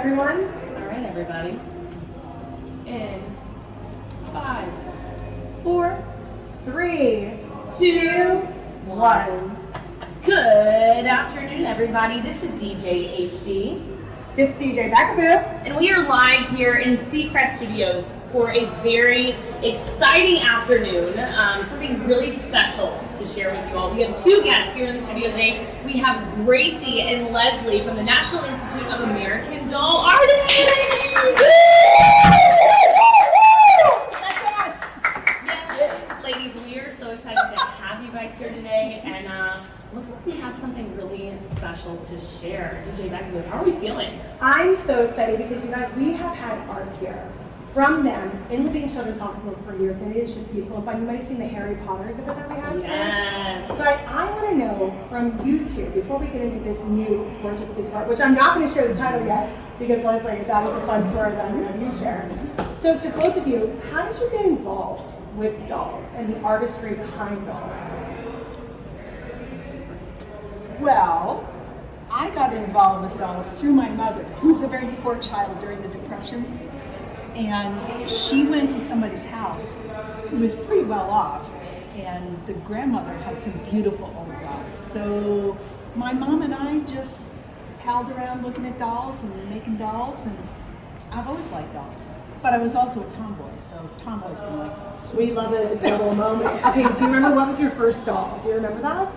everyone. All right, everybody. In 5, 4, 3, 2, 1. Good afternoon, everybody. This is DJ HD. This is DJ Backaboo. And we are live here in Seacrest Studios for a very exciting afternoon. Something really special to share with you all. We have two guests here in the studio today. We have Gracie and Leslie from the National Institute of American Doll Artists. Yes, ladies, we are so excited to have you guys here today. And looks like we have something really special to share. DJ Beckwood, how are we feeling? I'm so excited because you guys, we have had art here from them in Levine Children's Hospital for years, and it is just beautiful. But you might have seen the Harry Potter exhibit that we have. Yes. But I want to know from you two, before we get into this new gorgeous piece of art, which I'm not going to share the title yet, because Leslie, that is a fun story that I'm going to have you share. So to both of you, how did you get involved with dolls and the artistry behind dolls? Well, I got involved with dolls through my mother, who was a very poor child during the Depression. And she went to somebody's house who was pretty well off, and the grandmother had some beautiful old dolls. So my mom and I just palled around looking at dolls and making dolls, and I've always liked dolls. But I was also a tomboy, so tomboys can like dolls. We love a double moment. Okay, do you remember what was your first doll? Do you remember that?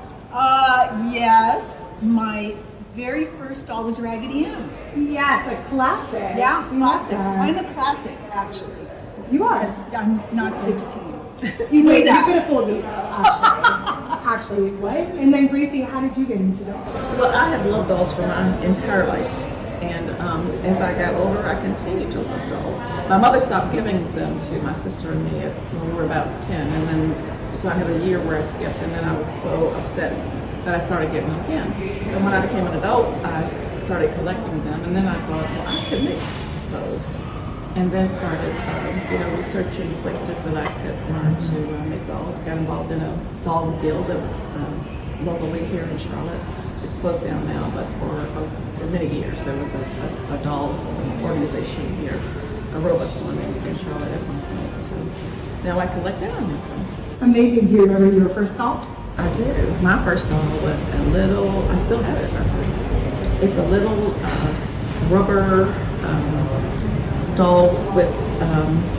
Yes, my very first doll was Raggedy Ann. Yes, a classic. Yeah, We love classic. that. I'm a classic, actually. You are. I'm not 16. You could have fooled me, actually, what? And then Gracie, how did you get into dolls? Well, I have loved dolls for my entire life, and as I got older, I continued to love dolls. My mother stopped giving them to my sister and me when we were about 10, and then so I had a year where I skipped, and then I was so upset that I started getting them again. So when I became an adult, I started collecting them, and then I thought, well, I could make those. And then started, researching places that I could learn to make dolls. Got involved in a doll guild that was locally here in Charlotte. It's closed down now, but for many years there was a doll organization here, a robust one in Charlotte at one point. So now I collect them. Amazing. Do you remember your first doll? I do. My first doll was a little, I still have it. It's a little rubber doll with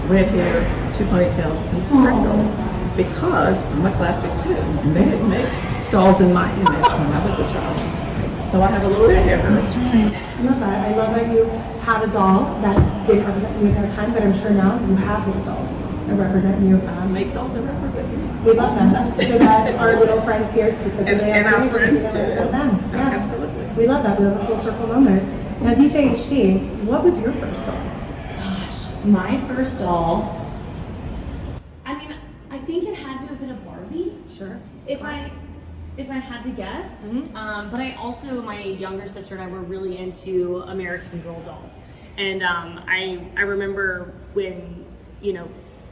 red hair, 2 ponytails, and freckles. Because I'm a classic too, and they didn't make dolls in my image when I was a child. So I have a little red hair. That's right. I love that. I love that you have a doll that didn't represent you at that time, but I'm sure now you have little dolls that represent you. I make dolls that represent me. We love that. So that our little friends here specifically And our friends too. represent them. Yeah. Absolutely. We love that. We love a full circle moment. Now, DJ HD, what was your first doll? Gosh, my first doll. I mean, I think it had to have been a Barbie. Sure. If I had to guess. But I also, my younger sister and I were really into American Girl dolls. And I remember when,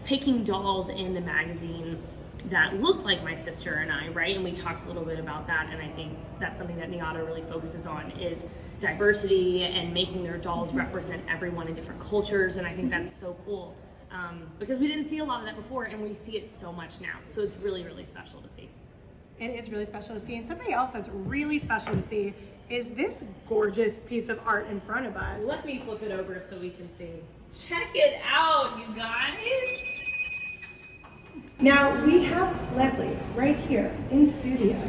picking dolls in the magazine that looked like my sister and I, right? And we talked a little bit about that, and I think that's something that NIADA really focuses on is diversity and making their dolls represent everyone in different cultures, and I think that's so cool. Because we didn't see a lot of that before, and we see it so much now. So it's really, really special to see. It is really special to see. And something else that's really special to see is this gorgeous piece of art in front of us. Let me flip it over so we can see. Check it out, you guys. Now, we have Leslie right here in studio,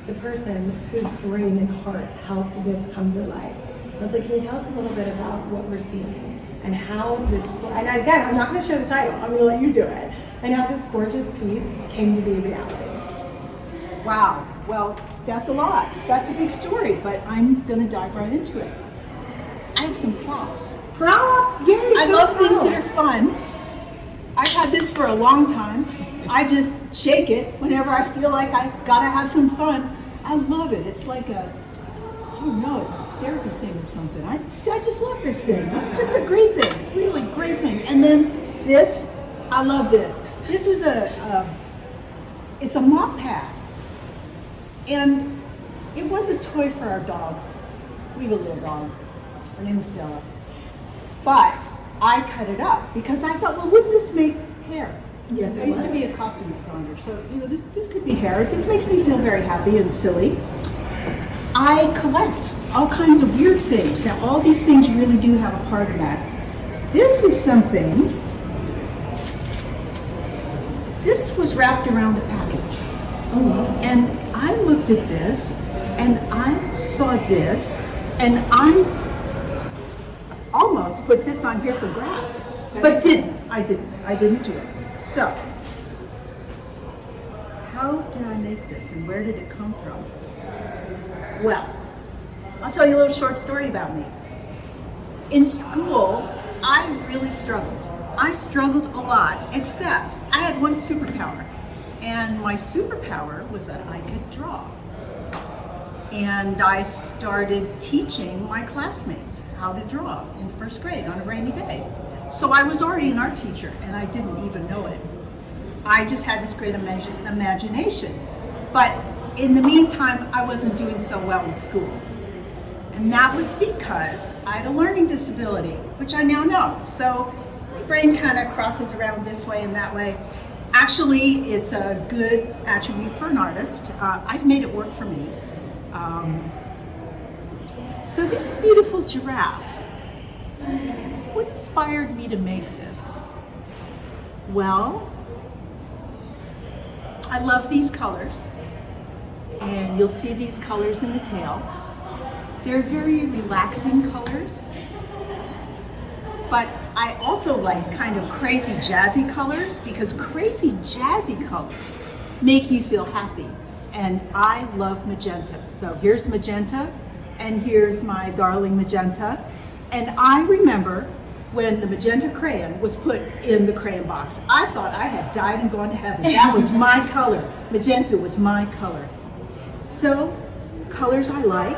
the person whose brain and heart helped this come to life. Leslie, can you tell us a little bit about what we're seeing and how this, and again, I'm not going to show the title, I'm going to let you do it, and how this gorgeous piece came to be reality. Wow. Well, that's a lot. That's a big story, but I'm going to dive right into it. I have some props. Props! Yay! I love things that are fun. I've had this for a long time. I just shake it whenever I feel like I gotta have some fun. I love it. It's like it's a therapy thing or something. I just love this thing. It's just a great thing, really great thing. And then this, I love this. This was it's a mop pad. And it was a toy for our dog. We have a little dog. Her name is Stella. but I cut it up because I thought, well, wouldn't this make hair? Yes, I it used to would. be a costume designer, so this could be hair. This makes me feel very happy and silly. I collect all kinds of weird things. Now, all these things really do have a part of that. This is something. This was wrapped around a package. Oh, wow. And I looked at this, and I saw this, and I almost put this on here for grass, but didn't. I didn't do it. So, how did I make this, and where did it come from? Well, I'll tell you a little short story about me. In school, I really struggled. I struggled a lot, except I had one superpower. And my superpower was that I could draw. And I started teaching my classmates how to draw in first grade on a rainy day. So I was already an art teacher, and I didn't even know it. I just had this great imagination. But in the meantime, I wasn't doing so well in school. And that was because I had a learning disability, which I now know. So my brain kind of crosses around this way and that way. Actually, it's a good attribute for an artist. I've made it work for me. So this beautiful giraffe, what inspired me to make this? Well, I love these colors, and you'll see these colors in the tail. They're very relaxing colors, but I also like kind of crazy jazzy colors, because crazy jazzy colors make you feel happy, and I love magenta. So here's magenta, and here's my darling magenta, and I remember when the magenta crayon was put in the crayon box, I thought I had died and gone to heaven. That was my color. Magenta was my color. So colors I like,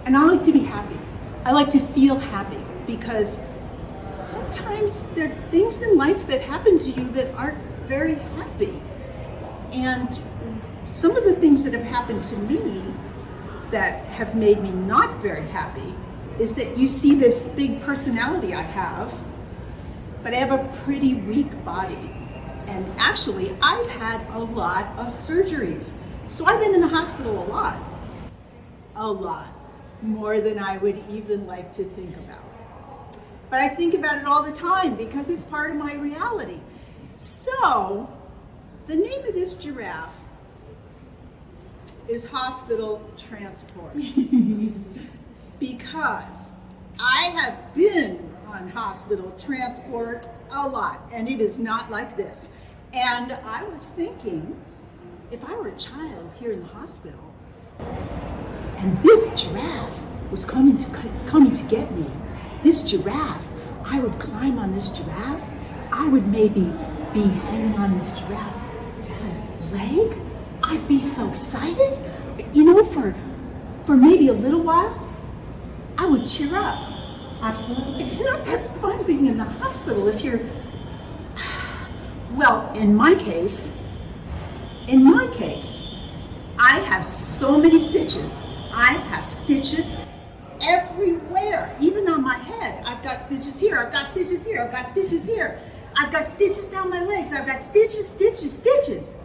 and I like to be happy. I like to feel happy, because sometimes there are things in life that happen to you that aren't very happy. And some of the things that have happened to me that have made me not very happy is that you see this big personality I have, but I have a pretty weak body. And actually, I've had a lot of surgeries. So I've been in the hospital a lot. A lot. More than I would even like to think about. But I think about it all the time because it's part of my reality. So, the name of this giraffe is hospital transport. Because I have been on hospital transport a lot, and it is not like this. And I was thinking, if I were a child here in the hospital, and this giraffe was coming to get me, this giraffe, I would climb on this giraffe, I would maybe be hanging on this giraffe's leg, I'd be so excited, you know, for maybe a little while, I would cheer up. Absolutely. It's not that fun being in the hospital if you're, well, in my case, I have so many stitches. I have stitches everywhere, even on my head. I've got stitches here, I've got stitches here, I've got stitches here. I've got stitches down my legs, I've got stitches, stitches, stitches.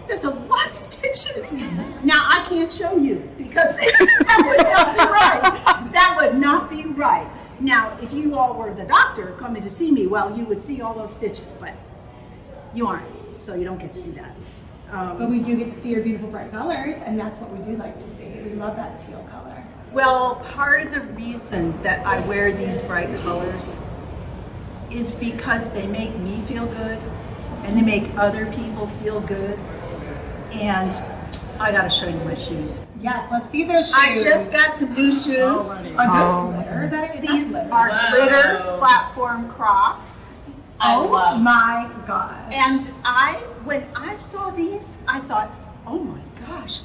That's a lot of stitches. Now, I can't show you because that would not be right. That would not be right. Now, if you all were the doctor coming to see me, well, you would see all those stitches, but you aren't, so you don't get to see that. But we do get to see your beautiful bright colors, and that's what we do like to see. We love that teal color. Well, part of the reason that I wear these bright colors is because they make me feel good, and they make other people feel good. And I gotta show you my shoes. Yes, let's see those shoes. I just got some new shoes. Are those glitter? These glitter. are Wow. glitter platform Crocs. Oh my gosh. And when I saw these, I thought, oh my gosh,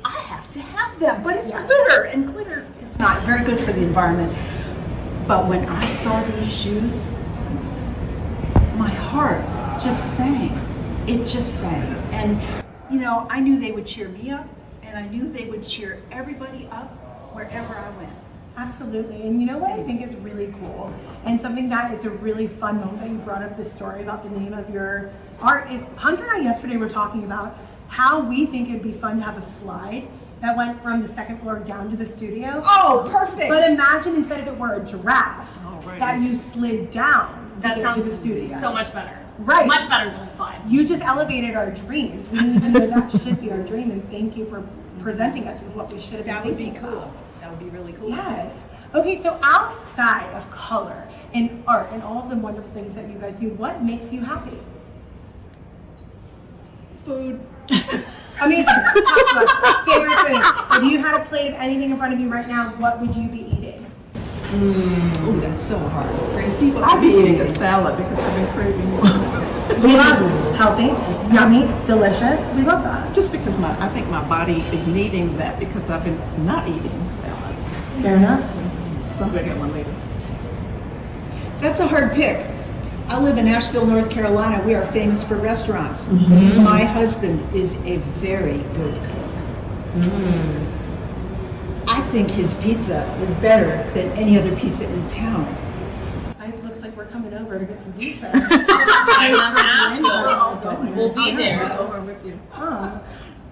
I have to have them. But it's Yes. glitter, and glitter is not very good for the environment. But when I saw these shoes, my heart just sang. It just sang. And, you know, I knew they would cheer me up, and I knew they would cheer everybody up wherever I went. Absolutely. And you know what I think is really cool, and something that is a really fun moment that you brought up this story about the name of your art is Hunter and I yesterday were talking about how we think it'd be fun to have a slide that went from the second floor down to the studio. Oh, perfect. But imagine instead if it were a giraffe right. that you slid down to That get to the sounds studio. so much better. Right. Much better than a slide. You just elevated our dreams. We need to know that should be our dream, and thank you for presenting us with what we should have been That would be thinking cool. about. That would be really cool. Yes. Okay, so outside of color and art and all of the wonderful things that you guys do, what makes you happy? Food. Amazing. Talk to us. Favorite food. If you had a plate of anything in front of you right now, what would you be eating? Oh, that's so hard. Gracie, what I'd would be you eating a eat? salad because I've been craving one. We love healthy, it's yummy, delicious. We love that. Just because I think my body is needing that because I've been not eating salads. Fair enough. So I'm gonna get one later. That's a hard pick. I live in Asheville, North Carolina. We are famous for restaurants. My husband is a very good cook. I think his pizza is better than any other pizza in town. It looks like we're coming over to get some pizza. I love Nashville. Goodness. We'll be there. Over with you.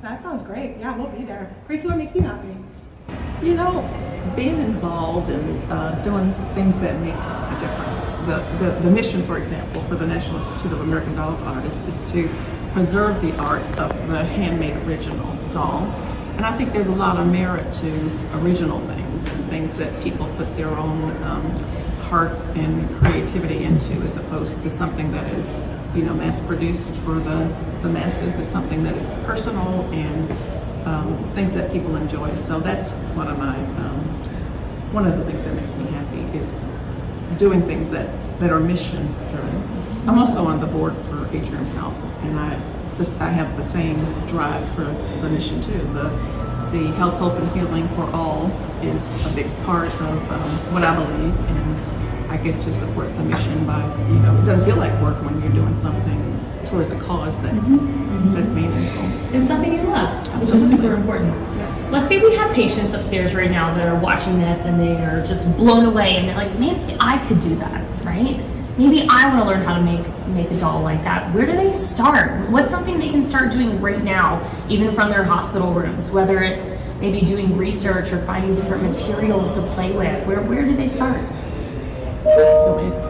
That sounds great. Yeah, we'll be there. Gracie, what makes you happy? You know, being involved in doing things that make a difference. The mission, for example, for the National Institute of American Doll Artists is to preserve the art of the handmade original doll. And I think there's a lot of merit to original things and things that people put their own heart and creativity into, as opposed to something that is, you know, mass produced for the masses. Is something that is personal and things that people enjoy. So that's one of the things that makes me happy is doing things that are mission driven. I'm also on the board for Atrium Health, and I have the same drive for the mission too. The health, hope, and healing for all is a big part of what I believe, and I get to support the mission by, you know, it doesn't feel like work when you're doing something towards a cause that's meaningful. And something you love, which is super important. Yes. Let's say we have patients upstairs right now that are watching this and they are just blown away and they're like, maybe I could do that, right? Maybe I want to learn how to make a doll like that. Where do they start? What's something they can start doing right now, even from their hospital rooms, whether it's maybe doing research or finding different materials to play with? Where do they start? Yeah,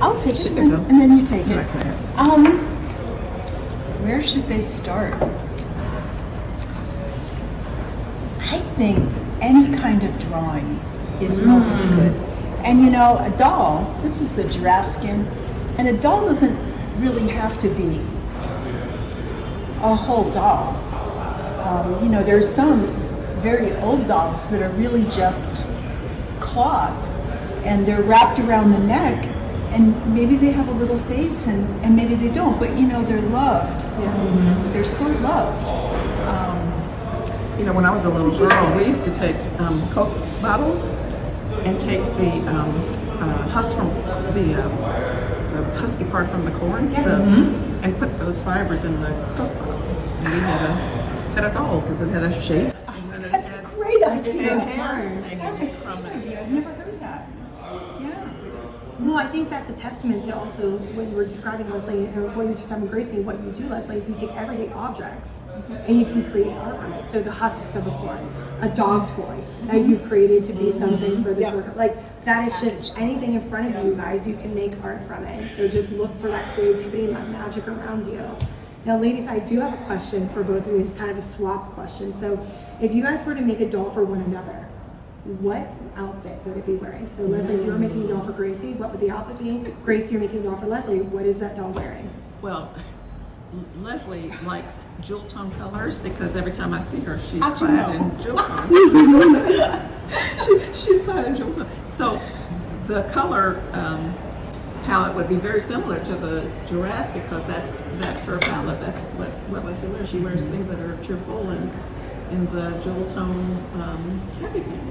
I'll take it, Go. and then you take it. Okay. Where should they start? I think any kind of drawing is always good. And you know, a doll, this is the giraffe skin, and a doll doesn't really have to be a whole doll. You know, there's some very old dolls that are really just cloth, and they're wrapped around the neck, and maybe they have a little face, and maybe they don't, but you know, they're loved. Yeah. They're so loved. You know, when I was a little girl, we used to take Coke bottles and take the husk from the husky part from the corn, and put those fibers in the Coke bottle, and we had a doll because it had a shape. That's a great idea. So smart. That's a great idea. I've never heard that. Yeah. Well, I think that's a testament to also what you were describing, Lesley, or what you just having Gracie, what you do, Lesley, is you take everyday objects and you can create art from it. So the husks of a corn, a dog toy that you created to be something for this worker. Like, that is just anything in front of you guys, you can make art from it. So just look for that creativity and that magic around you. Now, ladies, I do have a question for both of you. It's kind of a swap question. So if you guys were to make a doll for one another, what outfit would it be wearing? So Lesley, if you were making a doll for Gracie, what would the outfit be? Gracie, you're making a doll for Lesley. What is that doll wearing? Well, Lesley likes jewel tone colors because every time I see her, she's How'd you clad know? in jewel tones. She's clad in jewel tones. So the color palette would be very similar to the giraffe because that's her palette. That's what Lesley wears. She wears things that are cheerful and in the jewel tone everything.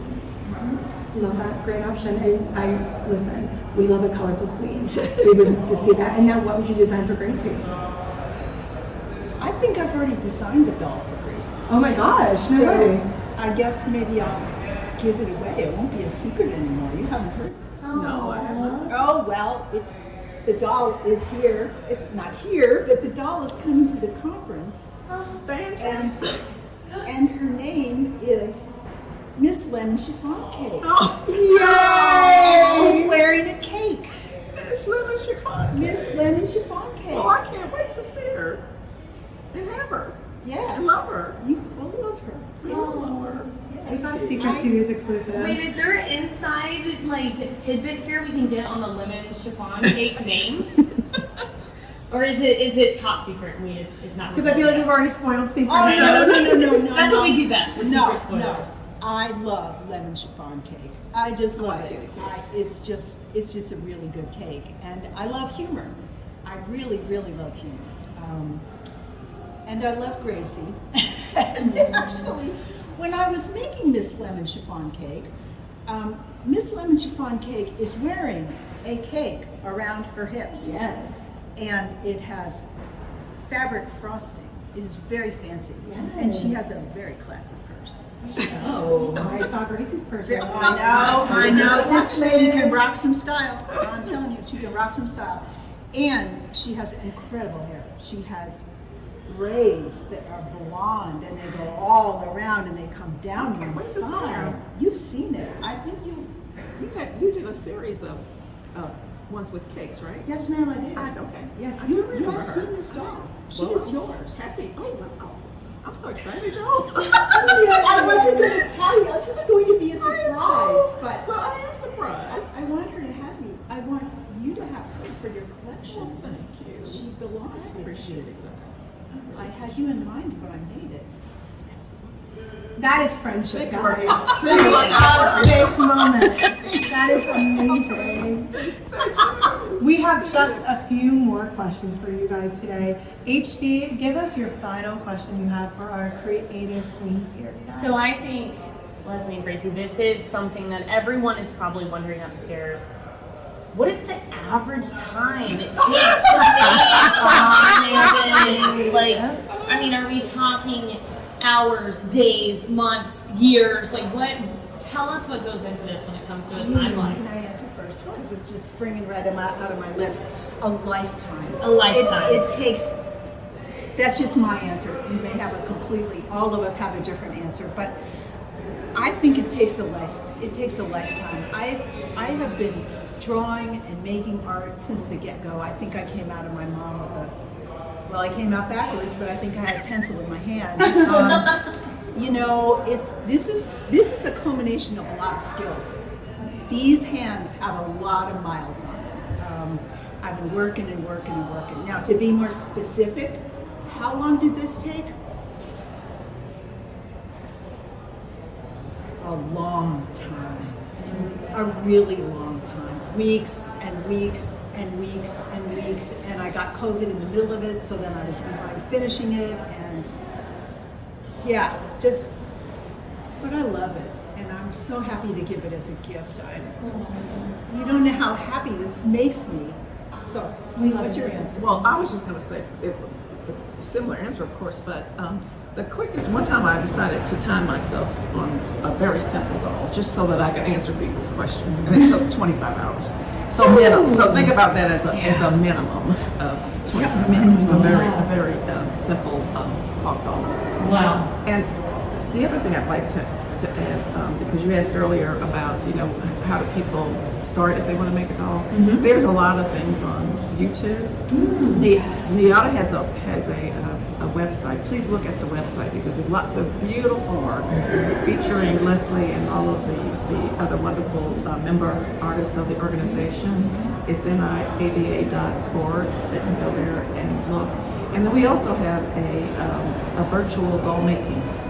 Love that, great option. And listen, we love a colorful queen. We would love to see that. And now what would you design for Gracie? I think I've already designed a doll for Gracie. Oh my gosh, no So way. I guess maybe I'll give it away. It won't be a secret anymore. You haven't heard this. No, I haven't. Oh, well, the doll is here. It's not here, but the doll is coming to the conference. Fantastic. And her name is Miss Lemon Chiffon Cake. Oh, And she's wearing a cake. Miss Lemon Chiffon. Miss Lemon Chiffon Cake. Oh, I can't wait to see her and have her. Yes. I love her. You will love her. I love her. Is that Secret Studios exclusive? Wait, is there an inside like tidbit here we can get on the lemon chiffon cake name? Or is it top secret? It's not. Because I feel like we've already spoiled Secret. Oh, no. That's what we do best. We're No, secret spoilers. I love lemon chiffon cake. I just love I it. get a cake. It's just a really good cake, and I love humor. I really, really love humor. And I love Gracie. And actually, when I was making Miss Lemon Chiffon Cake, Miss Lemon Chiffon Cake is wearing a cake around her hips. Yes. And it has fabric frosting. It is very fancy. Yes. And she has a very classy purse. Oh. I saw Gracie's person. I know. This lady can rock some style. I'm telling you, she can rock some style. And she has incredible hair. She has braids that are blonde and they go all around and they come down one wait to see side. her. You've seen it. I think you. You did a series of ones with cakes, right? Yes, ma'am, I did. Okay. Yes, I you remember have her. seen this doll. She Well, is yours. Happy. Oh, wow. I'm so excited, Joe. I wasn't going to tell you. This is going to be a surprise, but Well, I am surprised. I want her to have you. I want you to have her for your Well, collection. thank you. She belongs I with appreciate you. that. I had you in mind when I made it. That is friendship, Thanks, guys. Marty. Truly out this moment. That is amazing. We have just a few more questions for you guys today. HD, give us your final question you have for our creative queens here today. So I think, Leslie and Gracie, this is something that everyone is probably wondering upstairs. What is the average time it takes to make something like this? Like, I mean, are we talking hours, days, months, years? Like, what? Tell us what goes into this when it comes to a timeline. Can I answer first? Because it's just springing right out of my lips. A lifetime. A lifetime. It takes. That's just my answer. You may have a completely. All of us have a different answer, but I think it takes a life. It takes a lifetime. I have been drawing and making art since the get-go. I think I came out of my mom with a. Well, I came out backwards, but I think I had a pencil in my hand. You know, this is a culmination of a lot of skills. These hands have a lot of miles on them. I've been working and working and working. Now, to be more specific, how long did this take? A long time. A really long time. Weeks and weeks and weeks and weeks. And I got COVID in the middle of it, so then I was behind finishing it. And yeah, but I love it. And I'm so happy to give it as a gift. You don't know how happy this makes me. So, what's your answer? Well, I was just going to say a similar answer, of course, but the quickest, one time I decided to time myself on a very simple goal, just so that I could answer people's questions, and it took 25 hours. So think about that as a minimum of 25 hours, a very simple clock goal. Wow. And the other thing I'd like to add, because you asked earlier about, how do people start if they want to make a doll? Mm-hmm. There's a lot of things on YouTube. NIADA has a website. Please look at the website because there's lots of beautiful work featuring Lesley and all of the other wonderful member artists of the organization. It's NIADA.org. They can go there and look. And then we also have a virtual doll making school.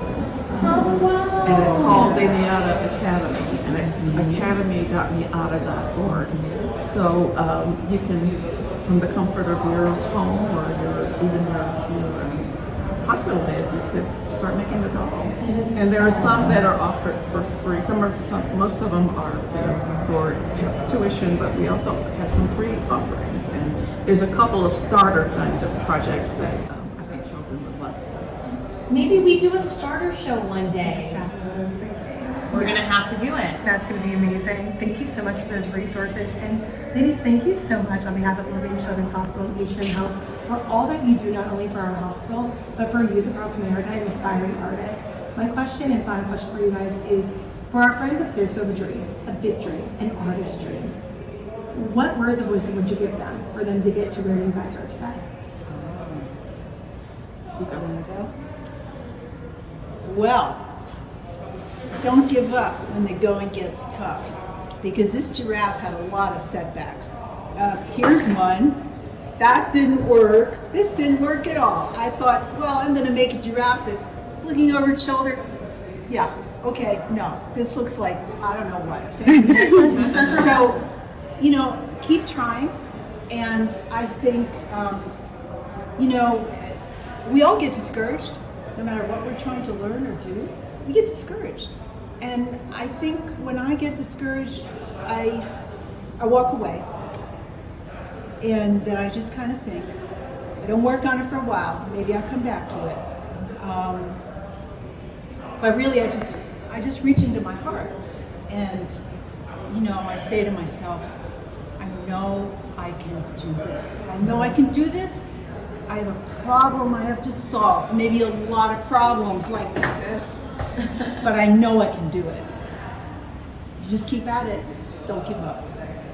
Oh, wow. And it's called the NIADA Academy, and it's academy.niada.org. So you can, from the comfort of your home or even your hospital bed, you could start making a doll. And there are some that are offered for free. Most of them are for tuition, but we also have some free offerings. And there's a couple of starter kind of projects that I think children would love. Maybe we do a starter show one day. That's what I was thinking. we're gonna have to do it. That's going to be amazing. Thank you so much for those resources. And ladies, thank you so much on behalf of Levine Children's Hospital and Atrium Health for all that you do, not only for our hospital, but for youth across America and aspiring artists. My question and final question for you guys is, for our friends upstairs who have a dream, a big dream, an artist dream, what words of wisdom would you give them for them to get to where you guys are today? You got one to go? Well, don't give up when the going gets tough, because this giraffe had a lot of setbacks. Here's one. That didn't work. This didn't work at all. I thought, well, I'm going to make a giraffe that's looking over its shoulder. Yeah, okay, no. This looks like, I don't know what, a fancy necklace. So, you know, keep trying. And I think, you know, we all get discouraged, no matter what we're trying to learn or do. We get discouraged. And I think when I get discouraged, I walk away. And I just kind of think, I don't work on it for a while. Maybe I'll come back to it. But really, I just reach into my heart. And, you know, I say to myself, I know I can do this. I know I can do this. I have a problem I have to solve. Maybe a lot of problems like this. But I know I can do it. You just keep at it. Don't give up.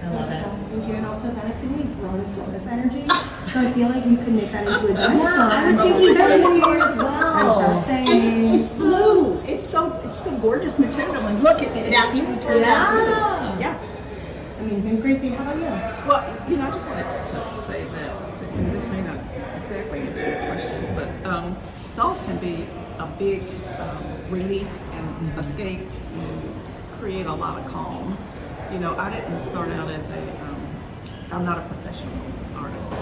I love it. Thank you. And also, that is going to be Brontosaurus energy. So I feel like you could make that into a dinosaur. Yeah, I was thinking dinosaur as well. I'm just saying. And it's blue. It's still gorgeous material. And look, it actually turned out blue. Yeah. Amazing. Gracie, how about you? Well, you know, I just wanted to say that, because this may not exactly answer your questions, but dolls can be a big relief and escape and create a lot of calm. You know, I didn't start out as I'm not a professional artist.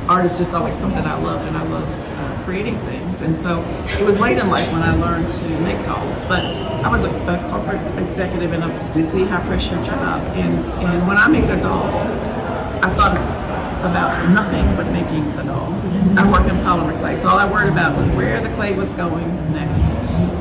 Art is just always something I loved, and I love creating things. And so it was late in life when I learned to make dolls. But I was a corporate executive in a busy, high-pressure job. And when I made a doll, I thought about nothing but making the doll. I worked in polymer clay, so all I worried about was where the clay was going next.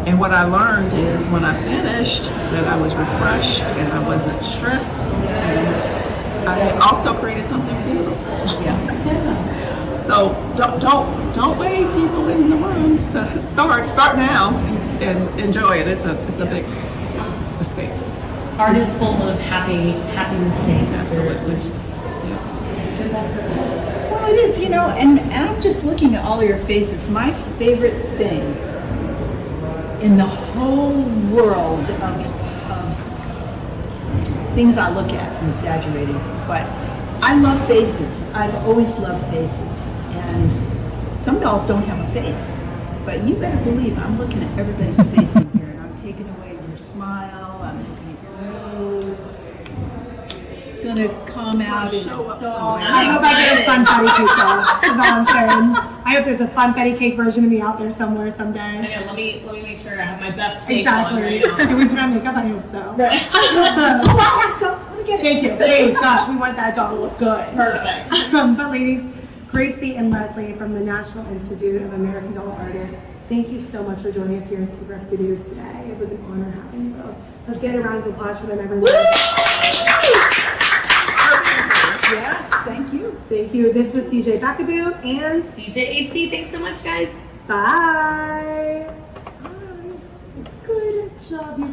And what I learned is when I finished that I was refreshed and I wasn't stressed. And I also created something beautiful. Yeah. So don't wait, people in the rooms, to start now and enjoy it. It's a big escape. Art is full of happy mistakes. Absolutely. Well, it is, you know, and I'm just looking at all of your faces. My favorite thing in the whole world of things I look at, I'm exaggerating, but I love faces. I've always loved faces. And some dolls don't have a face, but you better believe I'm looking at everybody's face in here, and I'm taking away your smile, I'm looking at your nose. It's gonna come out in show a up doll. somewhere. I hope I get a fun patty cake doll. That's all I'm saying. I hope there's a fun patty cake version of me out there somewhere someday. Okay, let me make sure I have my best face on Exactly. right now. Can we put on makeup? I hope so. Oh, I have some. Let me get it. Thank you. Thanks. Gosh, we want that doll to look good. Perfect. But ladies, Gracie and Leslie from the National Institute of American Doll Artists, thank you so much for joining us here in Seacrest Studios today. It was an honor having you both. Let's get a round of applause for them, everyone. Yes, thank you. Thank you. This was DJ Bakaboo and DJ HC, thanks so much, guys. bye. Good job.